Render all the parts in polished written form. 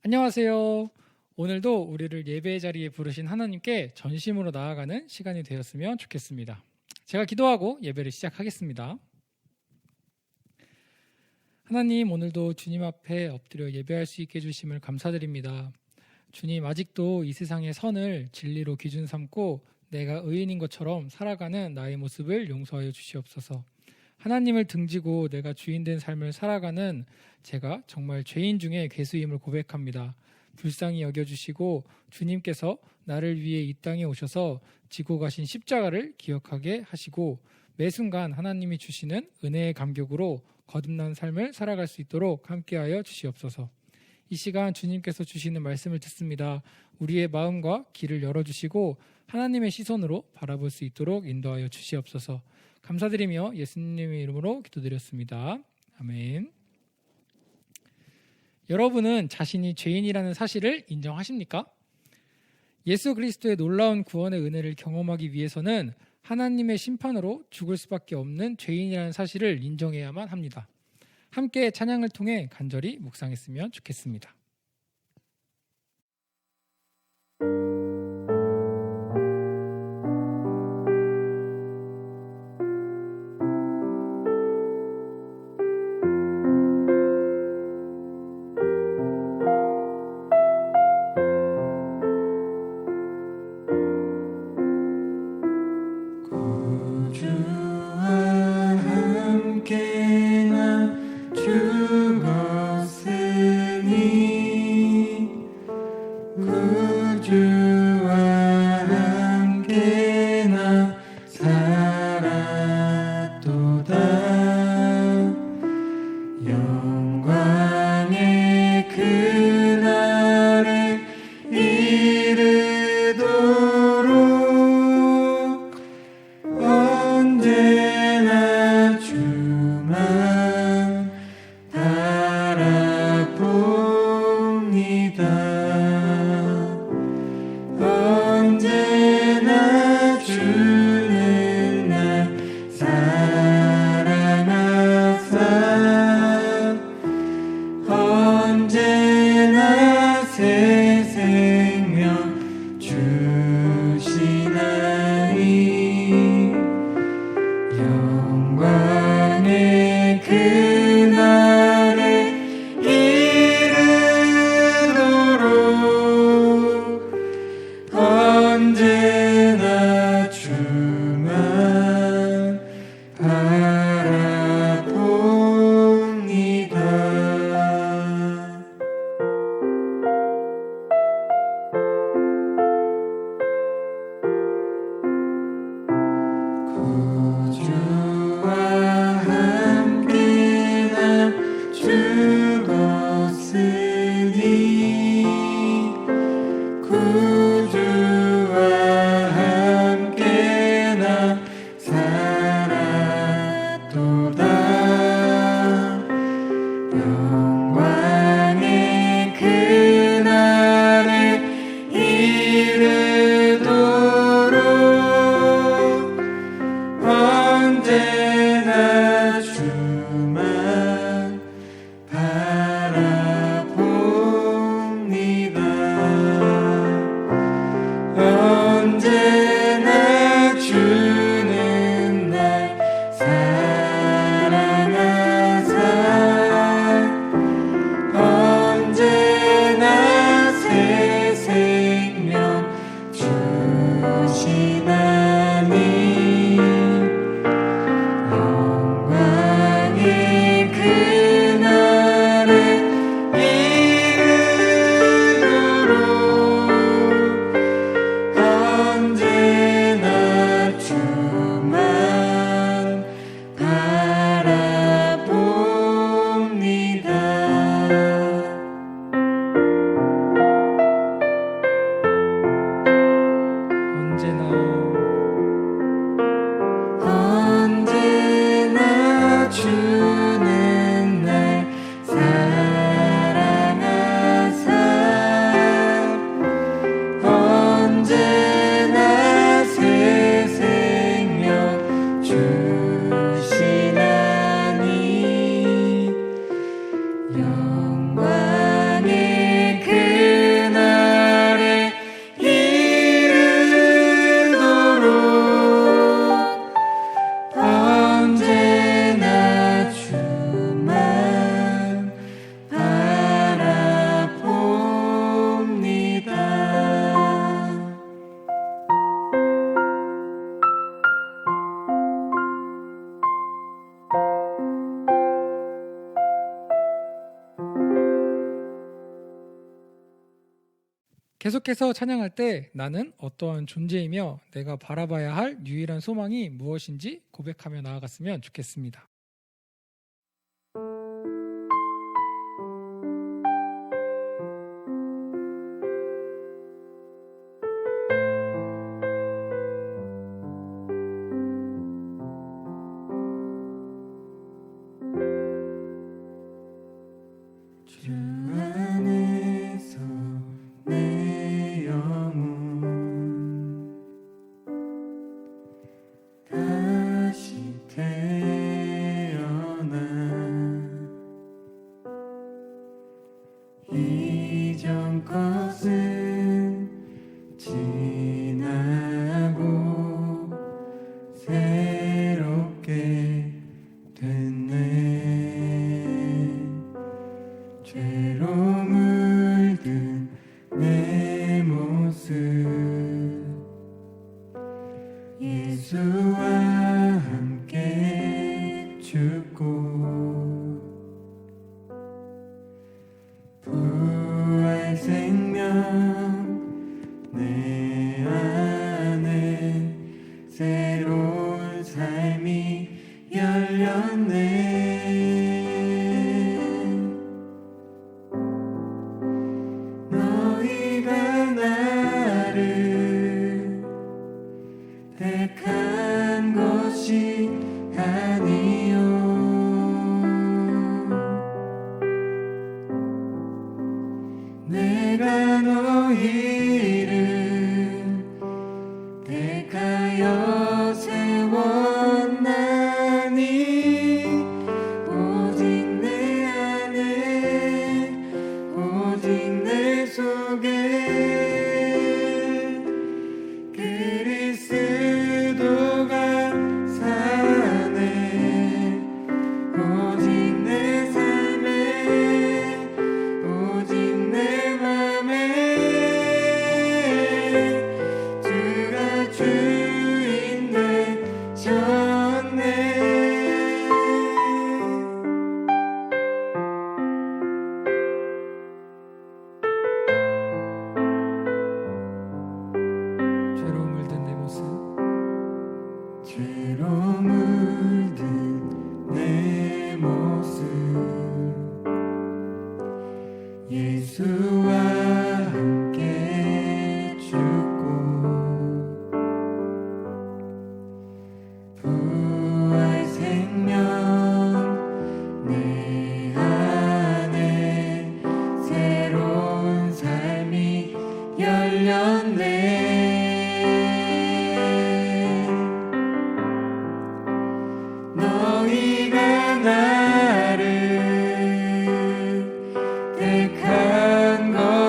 안녕하세요. 오늘도 우리를 예배의 자리에 부르신 하나님께 전심으로 나아가는 시간이 되었으면 좋겠습니다. 제가 기도하고 예배를 시작하겠습니다. 하나님, 오늘도 주님 앞에 엎드려 예배할 수 있게 해주심을 감사드립니다. 주님, 아직도 이 세상의 선을 진리로 기준 삼고 내가 의인인 것처럼 살아가는 나의 모습을 용서하여 주시옵소서. 하나님을 등지고 내가 주인된 삶을 살아가는 제가 정말 죄인 중에 괴수임을 고백합니다. 불쌍히 여겨주시고 주님께서 나를 위해 이 땅에 오셔서 지고 가신 십자가를 기억하게 하시고 매 순간 하나님이 주시는 은혜의 감격으로 거듭난 삶을 살아갈 수 있도록 함께하여 주시옵소서. 이 시간 주님께서 주시는 말씀을 듣습니다. 우리의 마음과 귀를 열어주시고 하나님의 시선으로 바라볼 수 있도록 인도하여 주시옵소서. 감사드리며 예수님의 이름으로 기도드렸습니다. 아멘. 여러분은 자신이 죄인이라는 사실을 인정하십니까? 예수 그리스도의 놀라운 구원의 은혜를 경험하기 위해서는 하나님의 심판으로 죽을 수밖에 없는 죄인이라는 사실을 인정해야만 합니다. 함께 찬양을 통해 간절히 묵상했으면 좋겠습니다. 계속해서 찬양할 때 나는 어떠한 존재이며 내가 바라봐야 할 유일한 소망이 무엇인지 고백하며 나아갔으면 좋겠습니다. 주 안에서 내 영혼 다시 태어나 이전 것은 지나고 새롭게 됐네. 죄로 물든 내 모습 예수와 함께 죽고 부활 생명 내 안에 새로운 삶이 열렸네. 너희가 나를 택한 것이 아니요 내가 너희를 택하여 세웠나니 오직 내 안에 오직 내 속에 그리스도가 사네. 오직 내 삶에 오직 내 맘에 주가 주인 되셨네. 죄로 물든 내 모습 죄로 물든 내 모습 예수와 함께 죽고 부활 생명 내 안에 새로운 삶이 열렸네. 너희가 나를 택한 것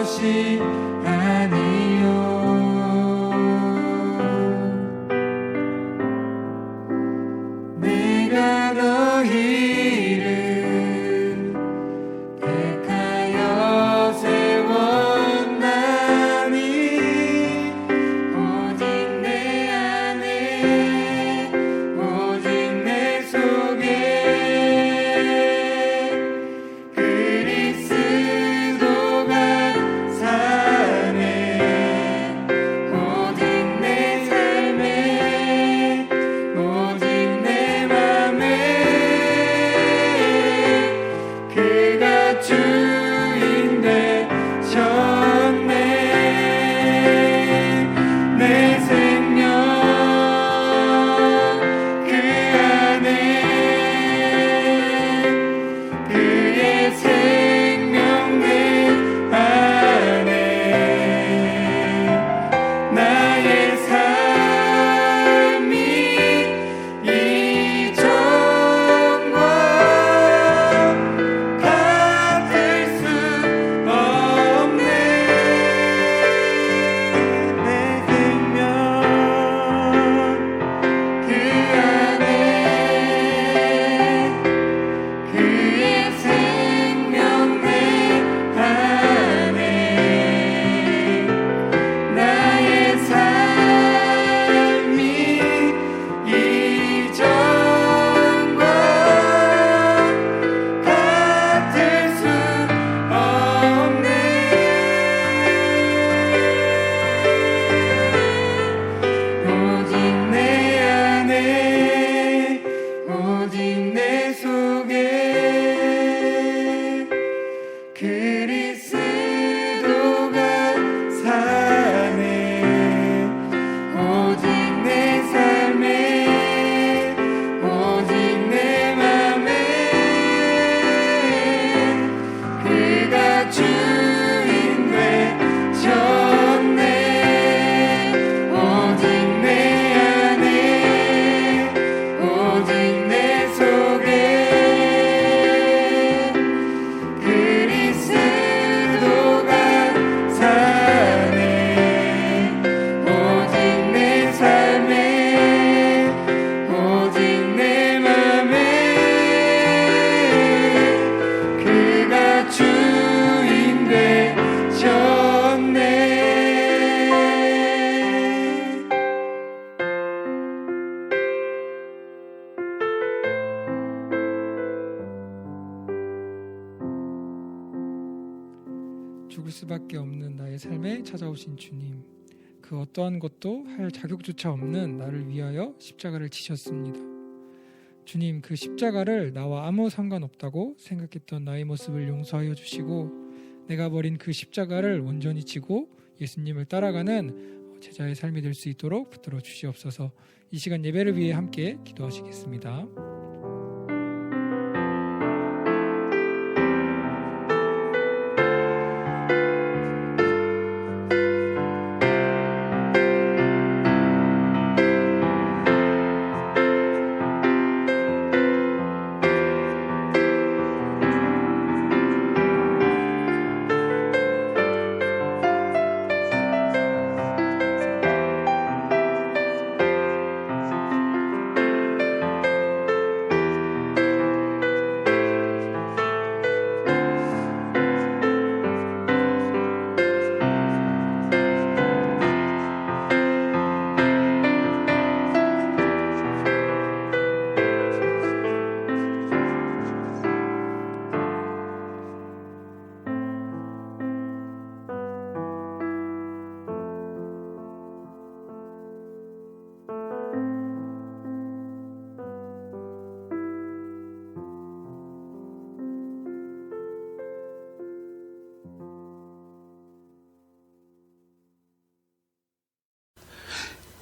죽을 수밖에 없는 나의 삶에 찾아오신 주님, 그 어떠한 것도 할 자격조차 없는 나를 위하여 십자가를 지셨습니다. 주님, 그 십자가를 나와 아무 상관없다고 생각했던 나의 모습을 용서하여 주시고 내가 버린 그 십자가를 온전히 지고 예수님을 따라가는 제자의 삶이 될 수 있도록 붙들어 주시옵소서. 이 시간 예배를 위해 함께 기도하시겠습니다.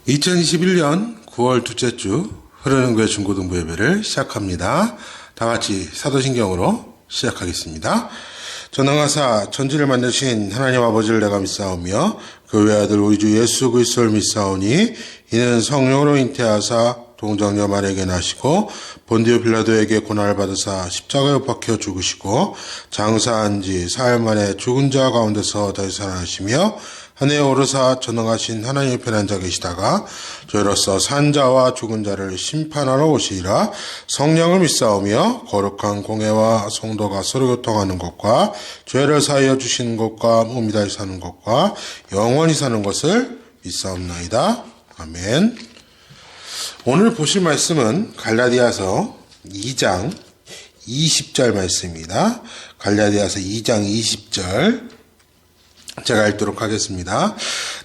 (2021년 9월) 둘째 주 흐르는 교회 중고등부 예배를 시작합니다. 다 같이 사도신경으로 시작하겠습니다. 전능하사 천지를 만드신 하나님 아버지를 내가 믿사오며 그 외아들 우리 주 예수 그리스도를 믿사오니 이는 성령으로 잉태하사 동정녀 마리아에게 나시고 본디오 빌라도에게 고난을 받으사 십자가에 못 박혀 죽으시고 장사한 지 사흘 만에 죽은 자 가운데서 다시 살아나시며 하늘에 오르사 전능하신 하나님의 편에 앉아 계시다가 저희로서 산 자와 죽은 자를 심판하러 오시리라. 성령을 믿사오며 거룩한 공회와 성도가 서로 교통하는 것과 죄를 사하여 주시는 것과 몸이 다시 사는 것과 영원히 사는 것을 믿사옵나이다. 아멘. 오늘 보실 말씀은 갈라디아서 2장 20절 말씀입니다. 갈라디아서 2장 20절 제가 읽도록 하겠습니다.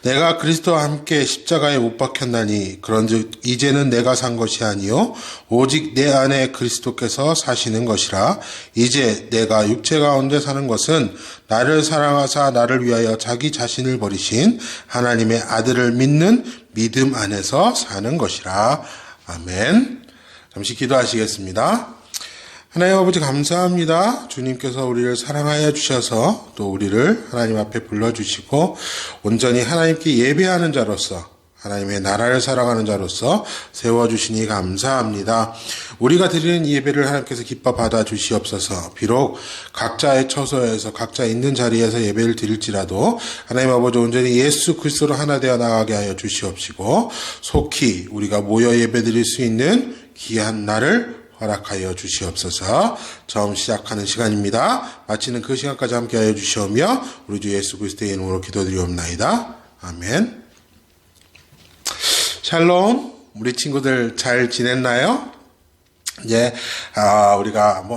내가 그리스도와 함께 십자가에 못 박혔나니 그런즉 이제는 내가 산 것이 아니요 오직 내 안에 그리스도께서 사시는 것이라. 이제 내가 육체 가운데 사는 것은 나를 사랑하사 나를 위하여 자기 자신을 버리신 하나님의 아들을 믿는 믿음 안에서 사는 것이라. 아멘. 잠시 기도하시겠습니다. 하나님 아버지 감사합니다. 주님께서 우리를 사랑하여 주셔서 또 우리를 하나님 앞에 불러주시고 온전히 하나님께 예배하는 자로서 하나님의 나라를 살아가는 자로서 세워주시니 감사합니다. 우리가 드리는 이 예배를 하나님께서 기뻐 받아주시옵소서. 비록 각자의 처소에서 각자 있는 자리에서 예배를 드릴지라도 하나님 아버지 온전히 예수 그리스도로 하나 되어 나가게 하여 주시옵시고 속히 우리가 모여 예배 드릴 수 있는 귀한 날을 허락하여 주시옵소서. 처음 시작하는 시간입니다. 마치는 그 시간까지 함께하여 주시오며 우리 주 예수 그리스도의 이름으로 기도드리옵나이다. 아멘. 샬롬. 우리 친구들 잘 지냈나요? 이제 우리가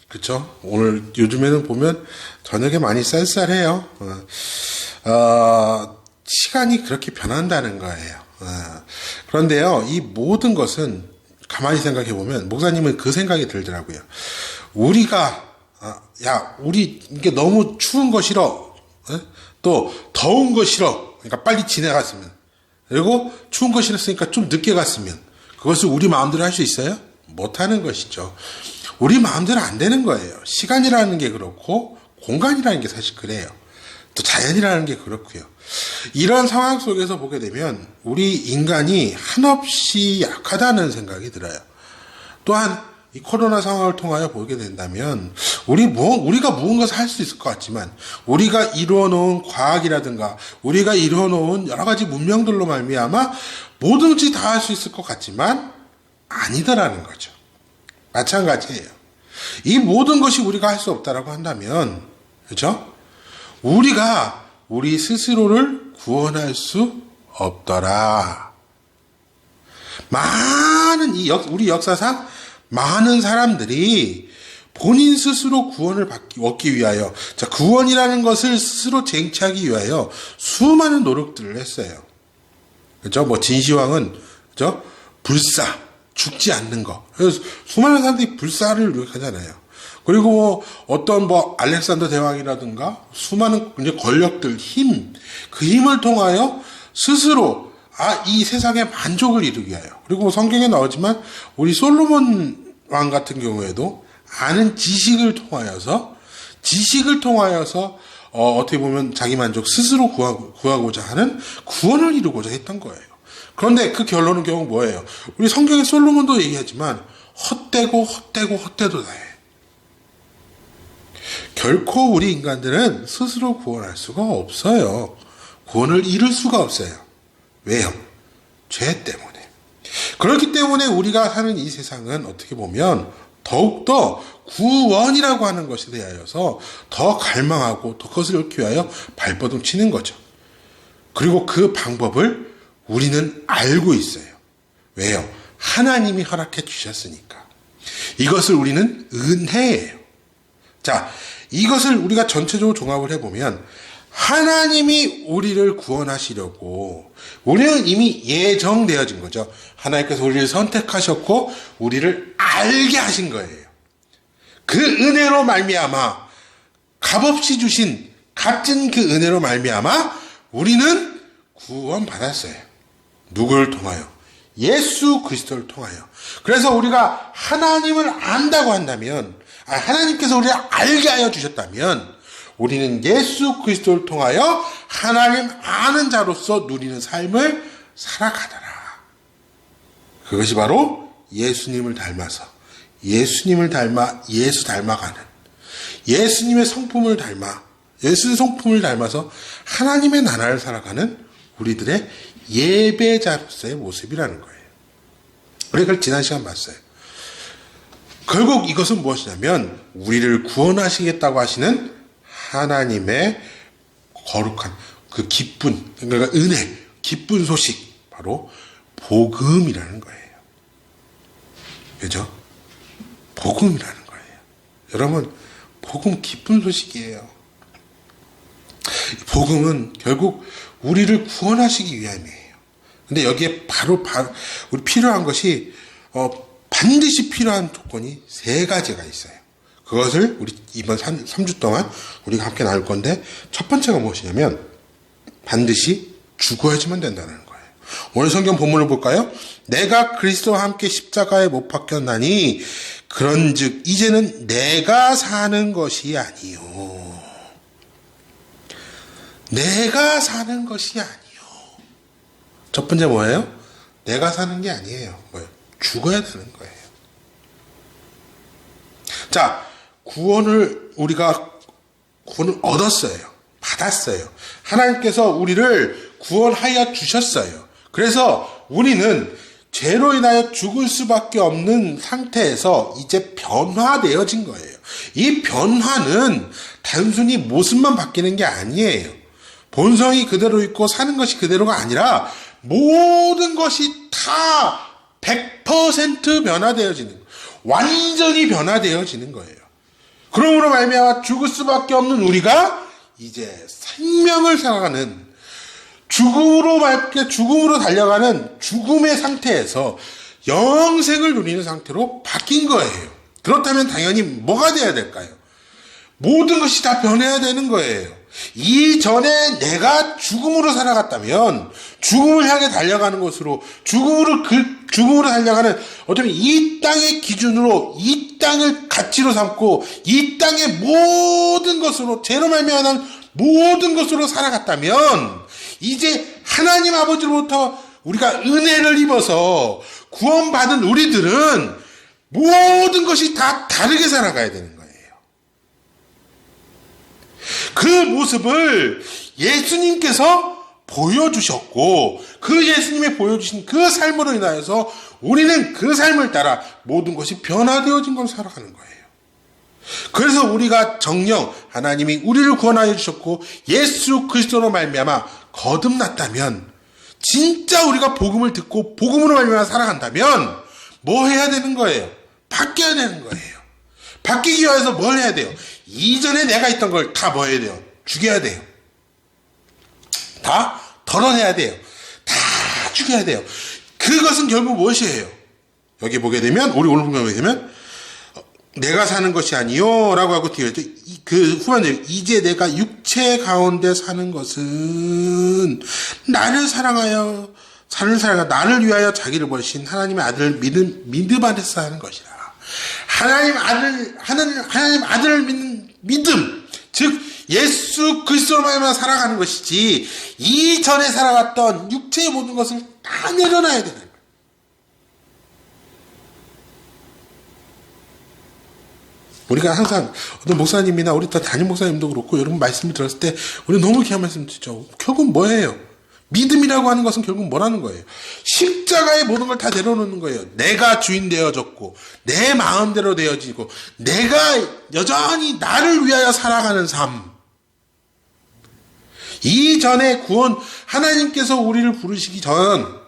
그렇죠. 오늘 요즘에는 보면 저녁에 많이 쌀쌀해요. 시간이 그렇게 변한다는 거예요. 그런데요, 이 모든 것은 가만히 생각해 보면 목사님은 그 생각이 들더라고요. 우리가 우리 이게 너무 추운 거 싫어. 또 더운 거 싫어. 그러니까 빨리 지나갔으면. 그리고 추운 거 싫었으니까 좀 늦게 갔으면. 그것을 우리 마음대로 할 수 있어요? 못하는 것이죠. 우리 마음대로 안 되는 거예요. 시간이라는 게 그렇고 공간이라는 게 사실 그래요. 또 자연이라는 게 그렇고요. 이런 상황 속에서 보게 되면 우리 인간이 한없이 약하다는 생각이 들어요. 또한 이 코로나 상황을 통하여 보게 된다면 우리가 무언가를 할 수 있을 것 같지만 우리가 이루어놓은 과학이라든가 우리가 이루어놓은 여러 가지 문명들로 말미암아 뭐든지 다 할 수 있을 것 같지만 아니더라는 거죠. 마찬가지예요. 이 모든 것이 우리가 할 수 없다라고 한다면, 그렇죠? 우리가 우리 스스로를 구원할 수 없더라. 많은 우리 역사상 많은 사람들이 본인 스스로 구원을 얻기 위하여, 자, 구원이라는 것을 스스로 쟁취하기 위하여 수많은 노력들을 했어요. 그죠? 뭐, 진시황은, 그죠? 불사, 죽지 않는 거. 그래서 수많은 사람들이 불사를 노력하잖아요. 그리고 뭐, 어떤 뭐, 알렉산더 대왕이라든가, 수많은 이제 권력들, 힘, 그 힘을 통하여 스스로, 이 세상의 만족을 이루기 위하여. 그리고 뭐 성경에 나오지만, 우리 솔로몬 왕 같은 경우에도, 아는 지식을 통하여서 어떻게 보면 자기 만족 스스로 구하고자 하는 구원을 이루고자 했던 거예요. 그런데 그 결론은 결국 뭐예요? 우리 성경의 솔로몬도 얘기하지만 헛되고 다해. 결코 우리 인간들은 스스로 구원할 수가 없어요. 구원을 이룰 수가 없어요. 왜요? 죄 때문에. 그렇기 때문에 우리가 사는 이 세상은 어떻게 보면 더욱더 구원이라고 하는 것에 대하여서 더 갈망하고 더 그것을 얻기 위하여 발버둥 치는 거죠. 그리고 그 방법을 우리는 알고 있어요. 왜요? 하나님이 허락해 주셨으니까. 이것을 우리는 은혜예요. 자, 이것을 우리가 전체적으로 종합을 해보면 하나님이 우리를 구원하시려고 우리는 이미 예정되어진 거죠. 하나님께서 우리를 선택하셨고 우리를 알게 하신 거예요. 그 은혜로 말미암아 값없이 주신 값진 그 은혜로 말미암아 우리는 구원받았어요. 누구를 통하여? 예수 그리스도를 통하여. 그래서 우리가 하나님을 안다고 한다면, 하나님께서 우리를 알게 하여 주셨다면 우리는 예수 그리스도를 통하여 하나님 아는 자로서 누리는 삶을 살아가더라. 그것이 바로 예수님을 닮아서, 예수님을 닮아 예수 닮아가는, 예수님의 성품을 닮아서 하나님의 나라를 살아가는 우리들의 예배자로서의 모습이라는 거예요. 우리가 그걸 지난 시간 봤어요. 결국 이것은 무엇이냐면 우리를 구원하시겠다고 하시는 하나님의 거룩한 그 기쁜, 그러니까 은혜, 기쁜 소식, 바로 복음이라는 거예요. 그죠? 복음이라는 거예요. 여러분, 복음 기쁜 소식이에요. 복음은 결국 우리를 구원하시기 위함이에요. 근데 여기에 바로 우리 필요한 것이 반드시 필요한 조건이 3가지가 있어요. 그것을 우리 이번 3주 동안 우리가 함께 나눌 건데, 첫 번째가 무엇이냐면 반드시 죽어야지만 된다는 거예요. 오늘 성경 본문을 볼까요? 내가 그리스도와 함께 십자가에 못 박혔나니 그런즉 이제는 내가 사는 것이 아니요. 내가 사는 것이 아니요. 첫 번째 뭐예요? 내가 사는 게 아니에요. 뭐예요? 죽어야 되는 거예요. 자, 우리가 구원을 얻었어요. 받았어요. 하나님께서 우리를 구원하여 주셨어요. 그래서 우리는 죄로 인하여 죽을 수밖에 없는 상태에서 이제 변화되어진 거예요. 이 변화는 단순히 모습만 바뀌는 게 아니에요. 본성이 그대로 있고 사는 것이 그대로가 아니라 모든 것이 다 100% 변화되어지는 거예요. 완전히 변화되어지는 거예요. 그러므로 말미암아 죽을 수밖에 없는 우리가 이제 생명을 살아가는, 죽음으로 달려가는 죽음의 상태에서 영생을 누리는 상태로 바뀐 거예요. 그렇다면 당연히 뭐가 돼야 될까요? 모든 것이 다 변해야 되는 거예요. 이전에 내가 죽음으로 살아갔다면 죽음을 향해 달려가는 것으로, 죽음으로 달려가는 어쩌면 이 땅의 기준으로, 이 땅을 가치로 삼고 이 땅의 모든 것으로, 죄로 말미암은 모든 것으로 살아갔다면 이제 하나님 아버지로부터 우리가 은혜를 입어서 구원받은 우리들은 모든 것이 다 다르게 살아가야 되는 거예요. 그 모습을 예수님께서 보여주셨고, 그 예수님이 보여주신 그 삶으로 인하여서 우리는 그 삶을 따라 모든 것이 변화되어진 걸 살아가는 거예요. 그래서 우리가 정녕 하나님이 우리를 구원하여 주셨고 예수 그리스도로 말미암아 거듭났다면, 진짜 우리가 복음을 듣고 복음으로 말미암아 살아간다면 뭐 해야 되는 거예요? 바뀌어야 되는 거예요. 바뀌기 위해서 뭘 해야 돼요? 이전에 내가 있던 걸 다 뭐 해야 돼요? 죽여야 돼요. 다 덜어내야 돼요. 다 죽여야 돼요. 그것은 결국 무엇이에요? 여기 보게 되면, 우리 오늘 보게 되면, 내가 사는 것이 아니요 라고 하고 뒤에 그 후반절, 이제 내가 육체 가운데 사는 것은 나를 사랑하여 나를 위하여 자기를 버리신 하나님의 아들을 믿음 안에서 사는 것이라. 하나님 아들을 믿는 믿음, 즉 예수 그리스도로 말미암아 살아가는 것이지, 이전에 살아갔던 육체의 모든 것을 다 내려놔야 되는 거예요. 우리가 항상 어떤 목사님이나 우리 또 담임 목사님도 그렇고 여러분 말씀을 들었을 때 우리 너무 귀한 말씀 듣죠. 결국 뭐예요? 믿음이라고 하는 것은 결국 뭐라는 거예요? 십자가의 모든 걸 다 내려놓는 거예요. 내가 주인 되어졌고 내 마음대로 되어지고 내가 여전히 나를 위하여 살아가는 삶. 이전에 구원, 하나님께서 우리를 부르시기 전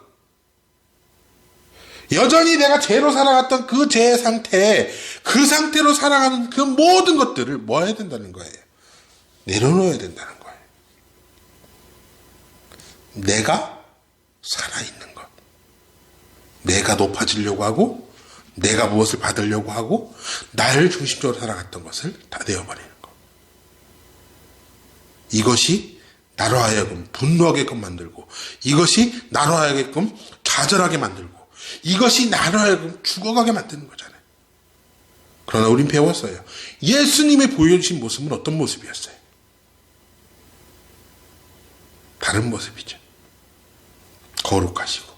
여전히 내가 죄로 살아갔던 그 죄의 상태, 그 상태로 살아가는 그 모든 것들을 뭐 해야 된다는 거예요? 내려놓아야 된다는 거예요. 내가 살아있는 것. 내가 높아지려고 하고, 내가 무엇을 받으려고 하고, 나를 중심적으로 살아갔던 것을 다 내어버리는 것. 이것이 나로 하여금 분노하게끔 만들고, 이것이 나로 하여금 좌절하게 만들고, 이것이 나로 하여금 죽어가게 만드는 거잖아요. 그러나 우린 배웠어요. 예수님의 보여주신 모습은 어떤 모습이었어요? 다른 모습이죠. 거룩하시고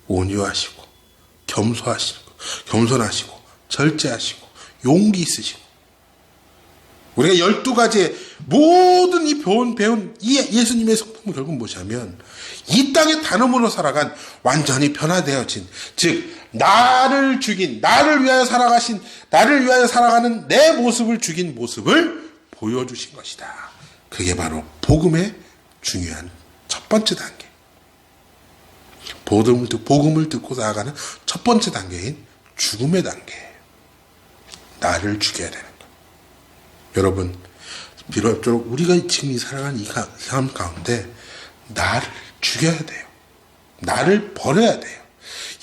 온유하시고 겸손하시고 절제하시고 용기 있으시고, 우리가 12가지의 모든 이 배운 이 예수님의 성품은 결국 무엇이냐면 이 땅의 단음으로 살아간 완전히 변화되어진, 즉 나를 죽인, 나를 위하여 살아가는 내 모습을 죽인 모습을 보여주신 것이다. 그게 바로 복음의 중요한 첫 번째 단계. 복음을 듣고 나아가는 첫 번째 단계인 죽음의 단계예요. 나를 죽여야 되는 것. 여러분, 비록 우리가 지금 이 살아가는 이 삶 가운데 나를 죽여야 돼요. 나를 버려야 돼요.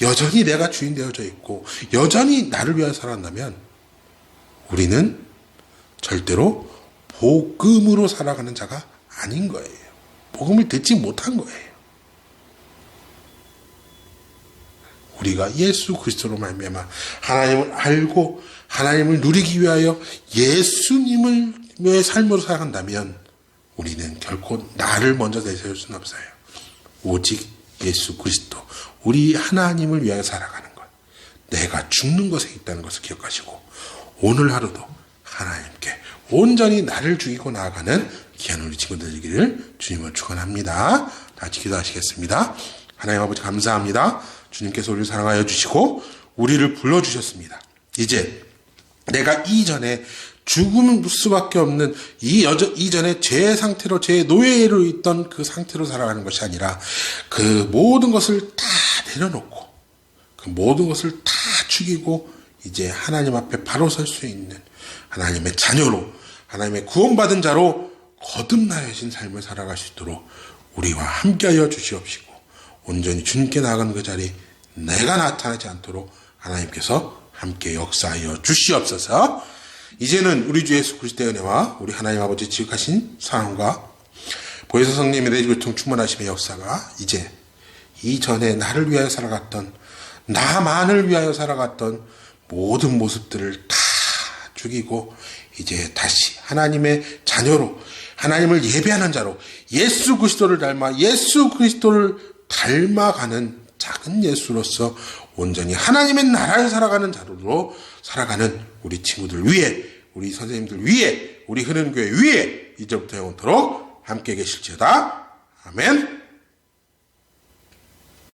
여전히 내가 주인 되어져 있고 여전히 나를 위하여 살아간다면 우리는 절대로 복음으로 살아가는 자가 아닌 거예요. 복음을 듣지 못한 거예요. 우리가 예수 그리스도로 말미암아 하나님을 알고 하나님을 누리기 위하여 예수님의 삶으로 살아간다면 우리는 결코 나를 먼저 내세울 수는 없어요. 오직 예수 그리스도, 우리 하나님을 위하여 살아가는 것, 내가 죽는 것에 있다는 것을 기억하시고 오늘 하루도 하나님께 온전히 나를 죽이고 나아가는 귀한 우리 친구들 되기를 주님을 축원합니다. 같이 기도하시겠습니다. 하나님 아버지 감사합니다. 주님께서 우리를 사랑하여 주시고 우리를 불러주셨습니다. 이제 내가 이전에 죽을 수밖에 없는 이전에 죄의 상태로, 죄의 노예로 있던 그 상태로 살아가는 것이 아니라 그 모든 것을 다 내려놓고 그 모든 것을 다 죽이고 이제 하나님 앞에 바로 설 수 있는 하나님의 자녀로, 하나님의 구원받은 자로 거듭나여진 삶을 살아갈 수 있도록 우리와 함께하여 주시옵시고 온전히 주님께 나아가는 그 자리 내가 나타나지 않도록 하나님께서 함께 역사하여 주시옵소서. 이제는 우리 주 예수 그리스도의 은혜와 우리 하나님 아버지 지극하신 사랑과 보혜사 성령의 내주교통 충만하심의 역사가 이제 이전에 나를 위하여 살아갔던, 나만을 위하여 살아갔던 모든 모습들을 다 죽이고 이제 다시 하나님의 자녀로, 하나님을 예배하는 자로, 예수 그리스도를 닮아가는 작은 예수로서 온전히 하나님의 나라를 살아가는 자로 살아가는 우리 친구들 위에, 우리 선생님들 위에, 우리 흐르는 교회 위에 이제부터 영원토록 함께 계실지어다. 아멘.